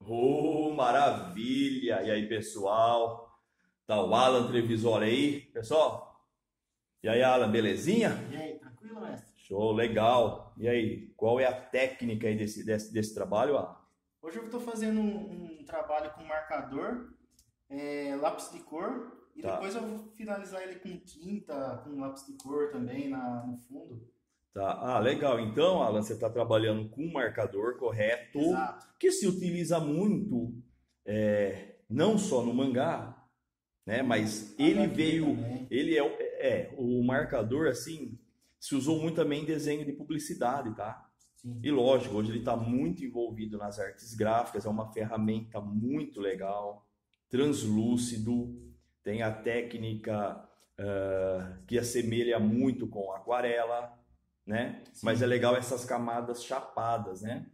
Oh, maravilha! E aí, pessoal? Tá o Alan Trevisol aí, pessoal? E aí, Alan, belezinha? E aí, tranquilo, mestre? Show, legal. E aí, qual é a técnica aí desse trabalho, Alan? Hoje eu estou fazendo um trabalho com marcador, lápis de cor, e Tá, depois eu vou finalizar ele com tinta, com lápis de cor também no fundo. tá. Ah, legal. Então, Alan, você está trabalhando com um marcador correto, Exato. que se utiliza muito, não só no mangá, né? Mas ele HQ veio, também. ele o marcador assim, se usou muito também em desenho de publicidade, tá? E Sim. lógico, hoje ele está muito envolvido nas artes gráficas, é uma ferramenta muito legal, translúcido, tem a técnica que assemelha muito com aquarela, né? Mas é Sim. legal essas camadas chapadas, né?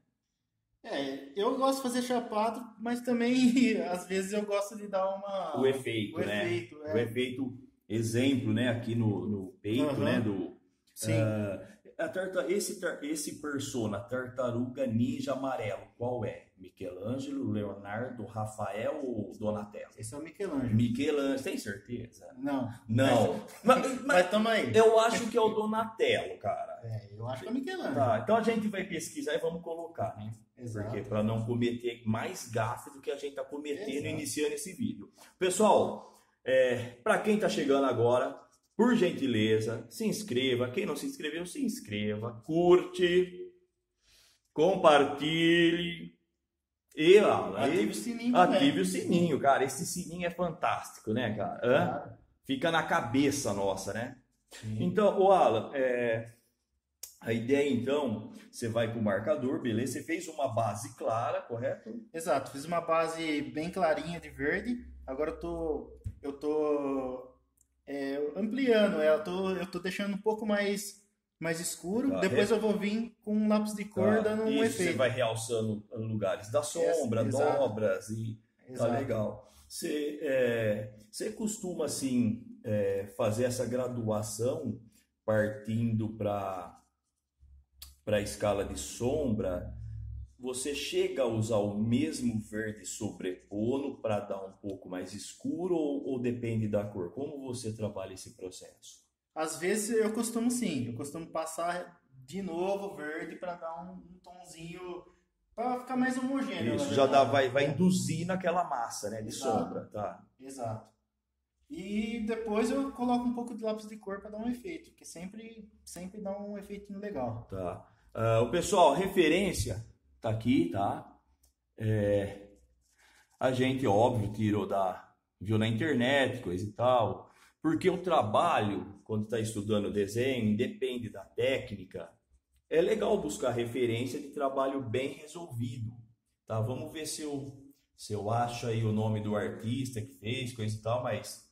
Eu gosto de fazer chapado, mas também às vezes eu gosto de dar O o efeito, né? efeito, O efeito exemplo, né? Aqui no peito, né? Aham. Do Sim. esse persona, Tartaruga Ninja Amarelo, qual é? Michelangelo, Leonardo, Rafael ou Donatello? Esse é o Michelangelo. Michelangelo, tem certeza? Não, Não. Mas mas toma aí. eu acho que é o Donatello, cara. Eu acho que é o Michelangelo. Tá, então a gente vai pesquisar e vamos colocar, né? Porque Exato. para não cometer mais gafe do que a gente está cometendo Exato. iniciando esse vídeo. Pessoal, para quem está chegando agora, por gentileza, se inscreva. Quem não se inscreveu, se inscreva. Curte, compartilhe e, Ative o sininho ative o também. sininho, cara. Esse sininho é fantástico, né, cara? Claro. Fica na cabeça nossa, né? Sim. Então, o Alan, a ideia, então, você vai com o marcador, beleza? Você fez uma base clara, correto? Exato. Fiz uma base bem clarinha de verde. Agora eu tô ampliando ela. Eu tô deixando um pouco mais escuro. Tá, Depois eu vou vir com um lápis de cor tá. dando um Isso, você vai efeito. realçando lugares da sombra, Exato. dobras e tá Exato. legal. Você costuma, assim, fazer essa graduação partindo para a escala de sombra? Você chega a usar o mesmo verde sobrepondo para dar um pouco mais escuro ou depende da cor? Como você trabalha esse processo? Às vezes eu costumo sim. Eu costumo passar de novo verde para dar um tonzinho. Para ficar mais homogêneo, na Isso, já dá, verdade. vai induzir naquela massa, né, de Exato. sombra, tá? Exato. E depois eu coloco um pouco de lápis de cor para dar um efeito, que sempre dá um efeitinho legal. Tá. O pessoal, referência tá aqui, tá? A gente, óbvio, viu na internet, coisa e tal, porque o trabalho, quando está estudando desenho, independe da técnica, é legal buscar referência de trabalho bem resolvido, tá? Vamos ver se eu acho aí o nome do artista que fez, coisa e tal, mas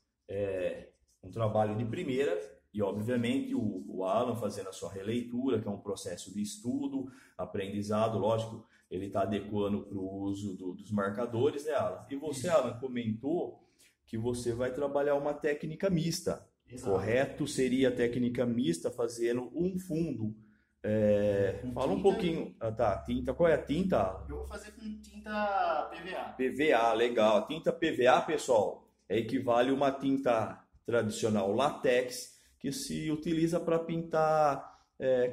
um trabalho de primeira e, obviamente, o Alan fazendo a sua releitura, que é um processo de estudo, aprendizado, lógico, ele está adequando para o uso dos marcadores, né, Alan? E você, Isso. Alan, comentou que você vai trabalhar uma técnica mista. Exato. Correto seria a técnica mista fazendo um fundo. Com Fala um tinta, pouquinho. Ah, tá, tinta. Qual é a tinta, Alan? eu vou fazer com tinta PVA. PVA, legal. A tinta PVA, pessoal, equivale a uma tinta tradicional latex que se utiliza para pintar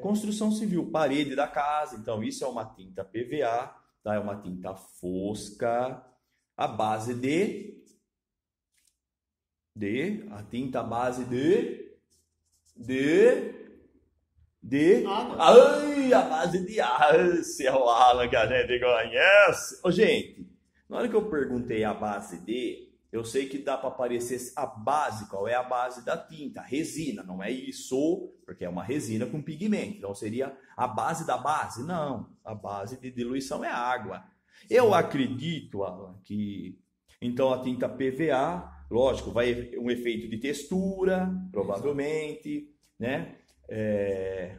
construção civil, parede da casa. Então, isso é uma tinta PVA, tá? É uma tinta fosca, a base a tinta base de Água. ai, a base de aço, é o Alan que a gente conhece. Ô, gente, na hora que eu perguntei a base de, eu sei que dá para aparecer a base, qual é a base da tinta? Resina, não é isso, porque é uma resina com pigmento. Então seria a base da base? Não, a base de diluição é água. Eu Sim. acredito, Alan, que então a tinta PVA, lógico, vai um efeito de textura, Exato. provavelmente, né? É,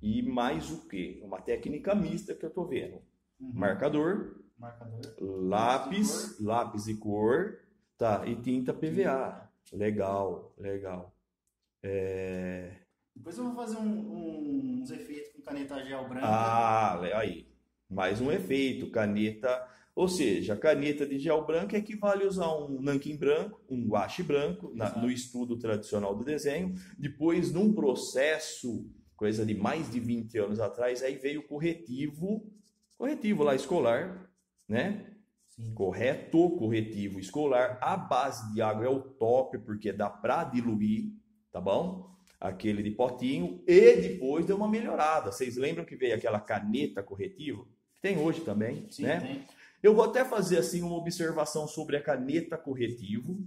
e mais o que? Uma técnica mista que eu estou vendo. Uhum. Marcador, Marcador. Lápis de cor. lápis e cor, tá? E tinta Tinta. PVA. Legal, legal. Depois eu vou fazer uns efeitos com caneta gel branca. Ah, aí. Mais um efeito, caneta, ou seja, a caneta de gel branco equivale a usar um nanquim branco, um guache branco, no estudo tradicional do desenho. Depois, num processo, coisa de mais de 20 anos atrás, aí veio o corretivo lá escolar, né? Sim. Corretivo escolar, a base de água é o top, porque dá para diluir, tá bom? Aquele de potinho, e depois deu uma melhorada. Vocês lembram que veio aquela caneta corretivo? Tem hoje também, Sim, né? Tem. Eu vou até fazer assim uma observação sobre a caneta corretivo,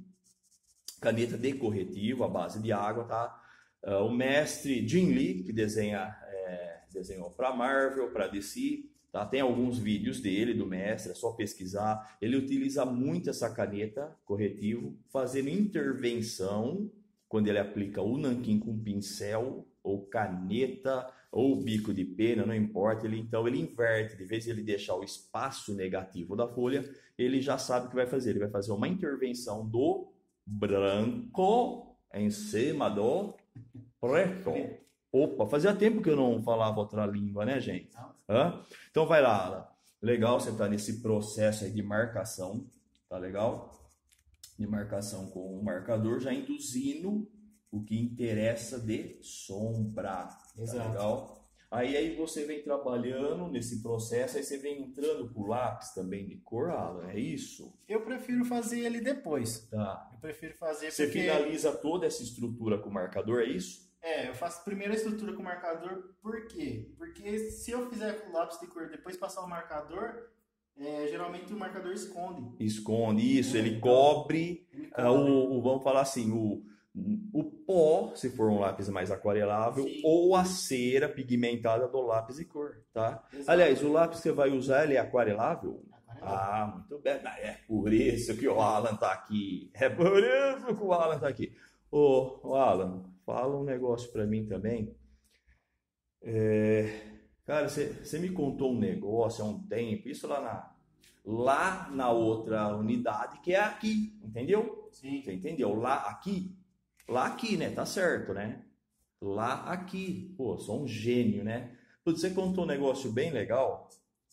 caneta de corretivo, a base de água, tá? O mestre Jim Lee, que desenhou para Marvel, para DC, tá? Tem alguns vídeos dele, do mestre, é só pesquisar. Ele utiliza muito essa caneta corretivo, fazendo intervenção, quando ele aplica o nanquim com pincel, ou caneta, ou bico de pena, não importa. Então ele inverte, de vez de ele deixar o espaço negativo da folha, ele já sabe o que vai fazer. Ele vai fazer uma intervenção do branco em cima do preto. Opa, fazia tempo que eu não falava outra língua, né, gente? Então vai lá, Alan. Legal você estar nesse processo aí de marcação, tá legal? De marcação com o marcador, já induzindo o que interessa de sombra. Exato. Tá legal? Aí você vem trabalhando nesse processo, aí você vem entrando com o lápis também de cor, Alan, é isso? Eu prefiro fazer ele depois. Tá. Eu prefiro fazer Você porque... finaliza toda essa estrutura com o marcador, é isso? Eu faço primeiro a estrutura com o marcador, por quê? Porque se eu fizer com lápis de cor depois passar o marcador, geralmente o marcador esconde. Esconde, isso, ele cobre, vamos falar assim, o pó, se for um lápis mais aquarelável, Sim. ou a cera pigmentada do lápis de cor, tá? Exato. Aliás, o lápis que você vai usar, ele é aquarelável? Aquarelável. Muito bem, é por isso que o Alan tá aqui, é por isso que o Alan tá aqui. Ô Alan, fala um negócio para mim também. Cara, você me contou um negócio há um tempo, isso lá na outra unidade, que é aqui, entendeu? Sim. Você entendeu? Lá aqui, né? Tá certo, né? Lá aqui. Pô, sou um gênio, né? Você contou um negócio bem legal,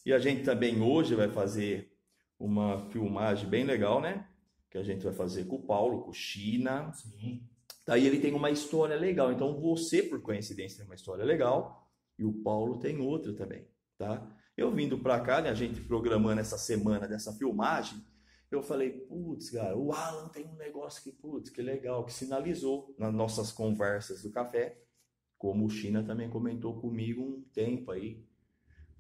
e a gente também hoje vai fazer uma filmagem bem legal, né? Que a gente vai fazer com o Paulo, com o China. Sim. Daí ele tem uma história legal. Então você, por coincidência, tem uma história legal e o Paulo tem outra também, tá? Eu vindo pra cá, né, a gente programando essa semana dessa filmagem, eu falei, putz, cara, o Alan tem um negócio que, putz, que legal, que sinalizou nas nossas conversas do café, como o China também comentou comigo um tempo aí,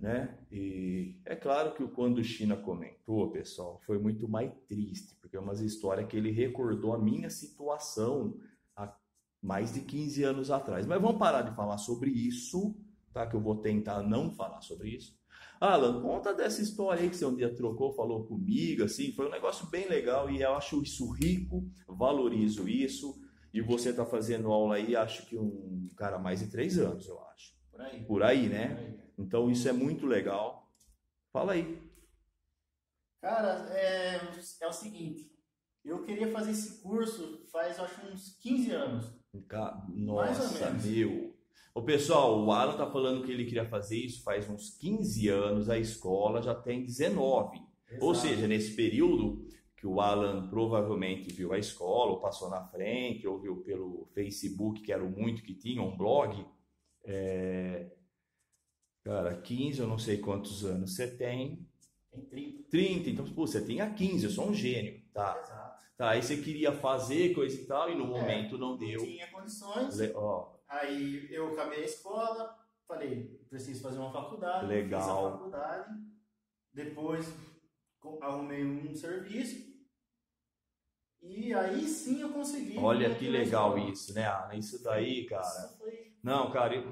né? E é claro que quando o China comentou, pessoal, foi muito mais triste, porque é uma história que ele recordou a minha situação há mais de 15 anos atrás. Mas vamos parar de falar sobre isso, tá? Que eu vou tentar não falar sobre isso. Alan, conta dessa história aí que você um dia trocou, falou comigo, assim, foi um negócio bem legal e eu acho isso rico, valorizo isso. E você está fazendo aula aí, acho que um cara mais de 3 anos, eu acho. Por aí, né? Por aí. Então isso é muito legal. Fala aí. Cara, é o seguinte, eu queria fazer esse curso faz, acho, uns 15 anos. Mais ou Nossa, menos. meu. O pessoal, o Alan tá falando que ele queria fazer isso faz uns 15 anos, a escola já tem 19. Ou Exato. seja, nesse período que o Alan provavelmente viu a escola, ou passou na frente, ou viu pelo Facebook, que era o muito que tinha, um blog. Cara, 15, eu não sei quantos anos você tem. Tem 30. 30, então, pô, você tinha 15, eu sou um gênio, tá? Exato. Tá, aí você queria fazer coisa e tal, e no momento não deu. Não tinha condições. Ó, Aí eu acabei a escola, falei, preciso fazer uma faculdade. Legal. Fiz a faculdade. Depois arrumei um serviço. E aí sim eu consegui. olha que legal isso, né, Ana? Isso daí, cara. Isso foi... Não, cara,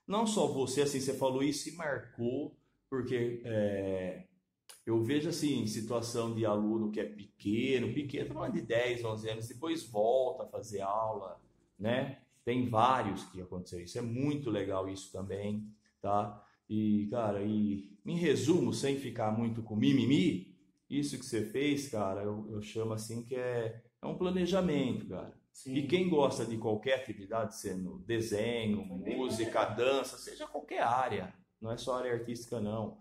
não só você, assim, você falou isso e marcou, porque eu vejo, assim, situação de aluno que é pequeno, tô falando de 10, 11 anos, depois volta a fazer aula, né? Tem vários que aconteceu isso, é muito legal isso também, tá? E, cara, em resumo, sem ficar muito com mimimi, isso que você fez, cara, eu chamo assim que é um planejamento, cara. Sim. E quem gosta de qualquer atividade, sendo desenho, música, dança, seja qualquer área, não é só área artística, não.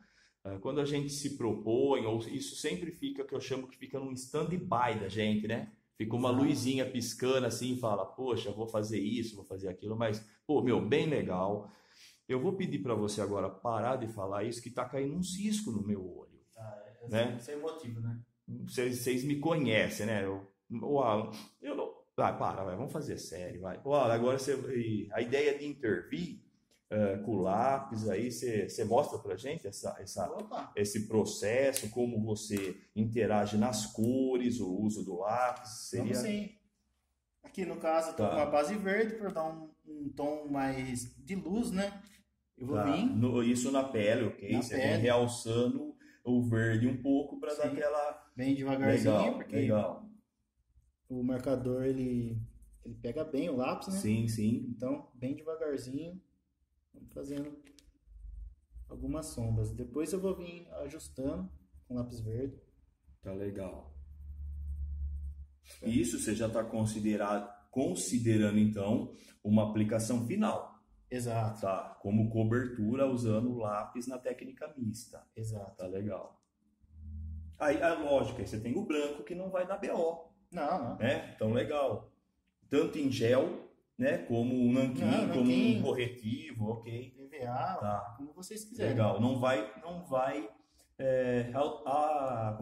quando a gente se propõe, ou isso sempre fica, que eu chamo que fica num stand-by da gente, né? Fica uma luzinha piscando assim e fala, poxa, vou fazer isso, vou fazer aquilo, mas, pô, meu, bem legal. Eu vou pedir para você agora parar de falar isso, que tá caindo um cisco no meu olho. Né? Isso é emotivo, né? Vocês me conhecem, né? O Alan, eu não... vai, vamos fazer sério, vai. O Alan, agora a ideia de intervir com o lápis aí, você mostra pra gente esse processo, como você interage nas cores, o uso do lápis, seria... Vamos sim. Aqui no caso, eu tô com uma base verde para dar um tom mais de luz, né? Eu vou vir... Isso na pele, ok? Você vem realçando o verde um pouco para dar aquela... Bem devagarzinho, legal, porque legal. O marcador, ele pega bem o lápis, né? Sim, sim. Então, bem devagarzinho, vamos fazendo algumas sombras. Depois eu vou vir ajustando com lápis verde. Tá legal. Isso você já está considerando, então, uma aplicação final. Exato. Tá, como cobertura usando o lápis na técnica mista. Exato. Tá legal. Aí, a lógica, você tem o branco que não vai dar BO. Não. Né? Então, legal. Tanto em gel, né, como um nanquim, como um corretivo, ok. PVA, tá. Como vocês quiserem. Legal. Não vai como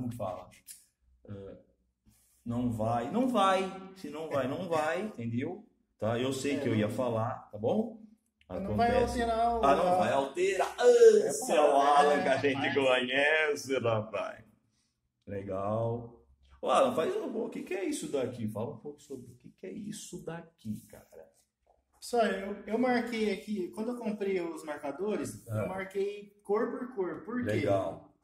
que fala? Não vai. Se não vai, entendeu? Tá? Eu sei que eu ia falar, tá bom? Não vai alterar o... não vai alterar. Seu Alan que a gente conhece, rapaz. Legal. Ô, Alan, o que é isso daqui? Fala um pouco sobre o que é isso daqui, cara. Só, eu marquei aqui, quando eu comprei os marcadores, eu marquei cor por cor. Por quê? Legal.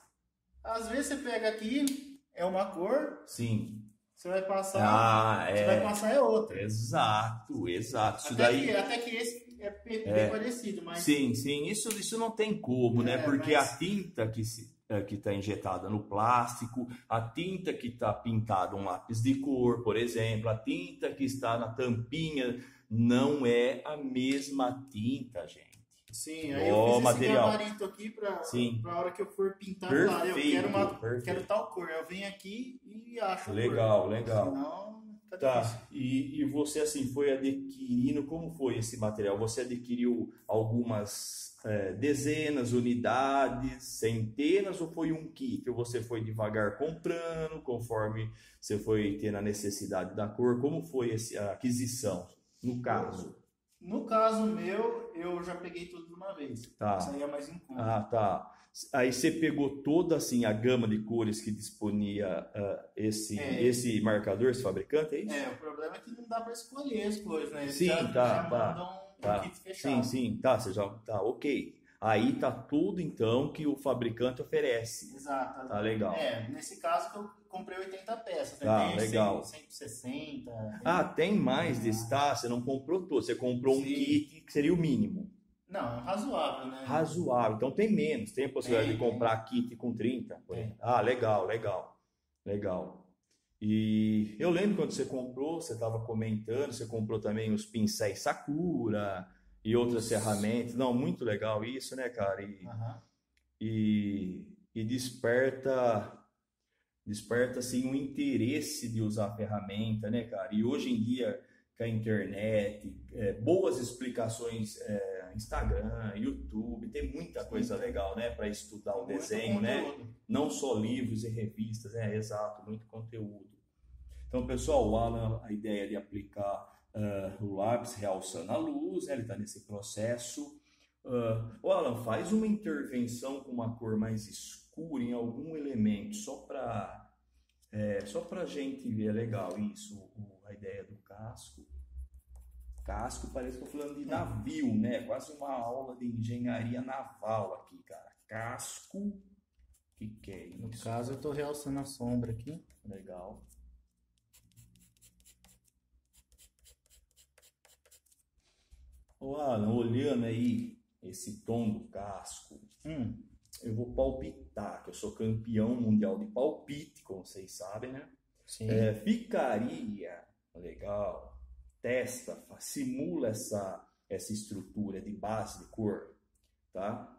Às vezes você pega aqui, é uma cor. Sim. Você vai passar, você vai passar é outra. Exato. Isso até que esse é bem parecido, mas... Sim, isso não tem como, né? Porque a tinta que está injetada no plástico, a tinta que está pintada um lápis de cor, por exemplo, a tinta que está na tampinha não é a mesma tinta, gente. Sim, aí eu fiz esse gabarito aqui para a hora que eu for pintar, perfeito, eu quero tal cor. Eu venho aqui e acho legal, cor. Legal. Senão, tá. E você assim foi adquirindo, como foi esse material? Você adquiriu algumas dezenas, unidades, centenas, ou foi um kit? Ou você foi devagar comprando conforme você foi tendo a necessidade da cor? Como foi a aquisição, no caso? No caso meu, eu já peguei tudo de uma vez. Tá. Isso aí é mais em conta. Tá. Aí você pegou toda assim a gama de cores que disponia esse marcador, esse fabricante, é isso? O problema é que não dá para escolher as cores, né? Eles sim, já mandam um kit fechado. Sim, tá, você já tá, ok. Aí tá tudo então que o fabricante oferece. Exato. Tá legal. Nesse caso eu comprei 80 peças, né? Tá, tem legal. 160. Tem mais desse, tá? Você não comprou todo, você comprou um kit que seria o mínimo. Não, razoável, né? Razoável. Então tem menos, tem a possibilidade de comprar kit com 30, por exemplo. Legal. E eu lembro quando você comprou, você estava comentando, você comprou também os pincéis Sakura e outras ferramentas. Não, muito legal isso, né, cara? E desperta assim um interesse de usar a ferramenta, né, cara? E hoje em dia com a internet, boas explicações, Instagram, YouTube, tem muita coisa legal, né, para estudar o desenho, né? Não só livros e revistas, exato, muito conteúdo. Então, pessoal, a ideia de aplicar o lápis realçando a luz, ele está nesse processo. Alan, faz uma intervenção com uma cor mais escura em algum elemento, só para a gente ver, legal isso, a ideia do casco. Casco parece que eu estou falando de navio, né? Quase uma aula de engenharia naval aqui, cara. Casco, o que é isso? No caso, eu estou realçando a sombra aqui. Legal. Alan, olhando aí esse tom do casco, eu vou palpitar, que eu sou campeão mundial de palpite, como vocês sabem, né? Sim. Ficaria legal. Testa, simula essa estrutura de base de cor, tá?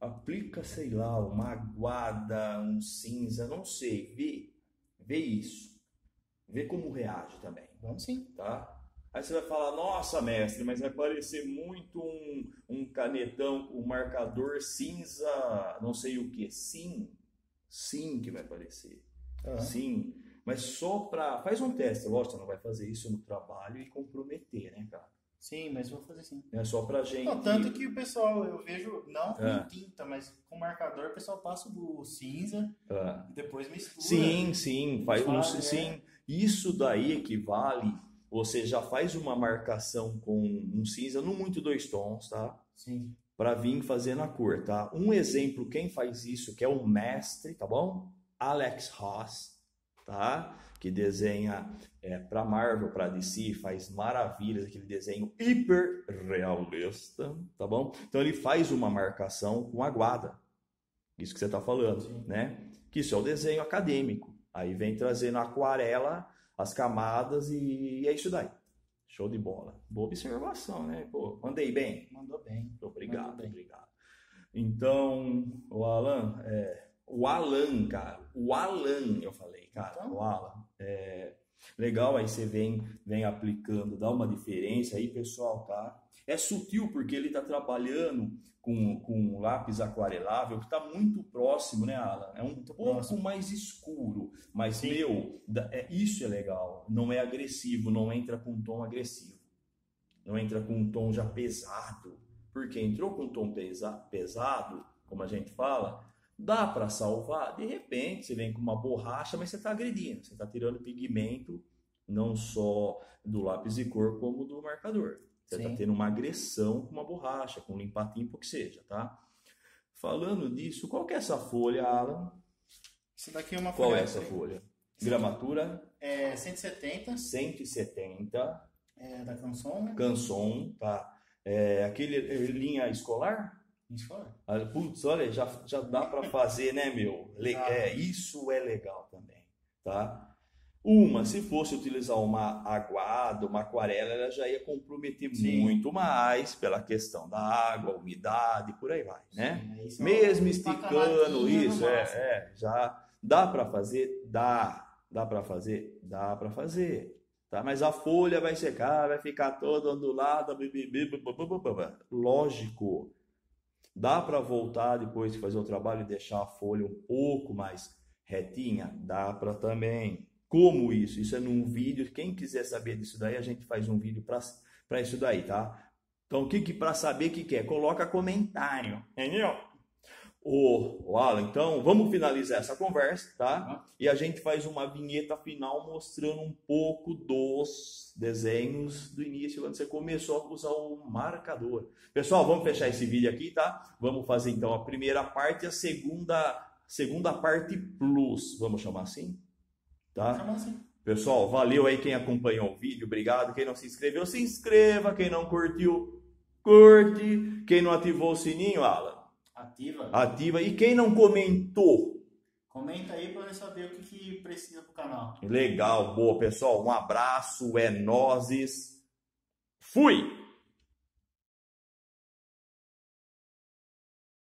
aplica, sei lá, uma aguada, um cinza, não sei, vê isso. Vê como reage também. Vamos sim. Tá? Aí você vai falar, nossa, mestre, mas vai parecer muito um canetão, um marcador cinza, não sei o que. Sim que vai parecer. Uhum. Sim, mas só para... Faz um teste, lógico, você não vai fazer isso no trabalho e comprometer, né, cara? Sim, mas vou fazer sim. É só pra gente... Não, tanto que o pessoal, eu vejo, não com tinta, mas com marcador, o pessoal passa o cinza e depois mistura. Sim, faz sim. Isso daí equivale, você já faz uma marcação com um cinza, não muito 2 tons, tá? Sim. Para vir fazendo a cor, tá? Um exemplo, quem faz isso, que é o mestre, tá bom? Alex Ross, tá? Que desenha para Marvel, para DC, faz maravilhas, aquele desenho hiper realista, tá bom? Então ele faz uma marcação com aguada, isso que você está falando, sim, né? Que isso é o desenho acadêmico. Aí vem trazendo a aquarela, as camadas e é isso daí. Show de bola. Boa observação, né? Pô, mandei bem? Mandou bem. Obrigado. Então, o Alan, cara. O Alan, eu falei, cara. Então? O Alan. Legal, aí você vem aplicando, dá uma diferença aí, pessoal, tá? É sutil porque ele tá trabalhando com lápis aquarelável que tá muito próximo, né, Alan? É um pouco mais escuro, mas, sim, isso é legal. Não é agressivo, não entra com um tom agressivo. Não entra com um tom já pesado. Porque entrou com um tom pesado, como a gente fala, dá para salvar. De repente, você vem com uma borracha, mas você está agredindo. Você está tirando pigmento, não só do lápis de cor, como do marcador. Você está tendo uma agressão com uma borracha, com um limpatimpo que seja, tá? Falando disso, qual que é essa folha, Alan? Isso daqui é uma folha. Qual é essa folha? Gramatura? 170. 170. Da Canson, né? Canson, tá. Aquele linha escolar? Escolar. Putz, olha, já dá para fazer, né, meu? Isso é legal também, tá? Se fosse utilizar uma aguada, uma aquarela, ela já ia comprometer muito mais pela questão da água, umidade, por aí vai, né? Sim, mesmo esticando isso, já dá para fazer, dá para fazer, tá? Mas a folha vai secar, vai ficar toda ondulada, lógico. Dá para voltar depois de fazer o trabalho e deixar a folha um pouco mais retinha? Dá para também. Como isso? Isso é num vídeo. Quem quiser saber disso daí, a gente faz um vídeo para isso daí, tá? Então, para saber o que é, coloca comentário, entendeu? Alan, então, vamos finalizar essa conversa, tá? E a gente faz uma vinheta final mostrando um pouco dos desenhos do início, quando você começou a usar o marcador. Pessoal, vamos fechar esse vídeo aqui, tá? Vamos fazer, então, a primeira parte e a segunda parte plus, vamos chamar assim? Tá? Pessoal, valeu aí quem acompanhou o vídeo, obrigado. Quem não se inscreveu, se inscreva. Quem não curtiu, curte. Quem não ativou o sininho, Alan, ativa. E quem não comentou, comenta aí para eu saber o que precisa pro canal. Legal, boa, pessoal. Um abraço, é nóis. Fui!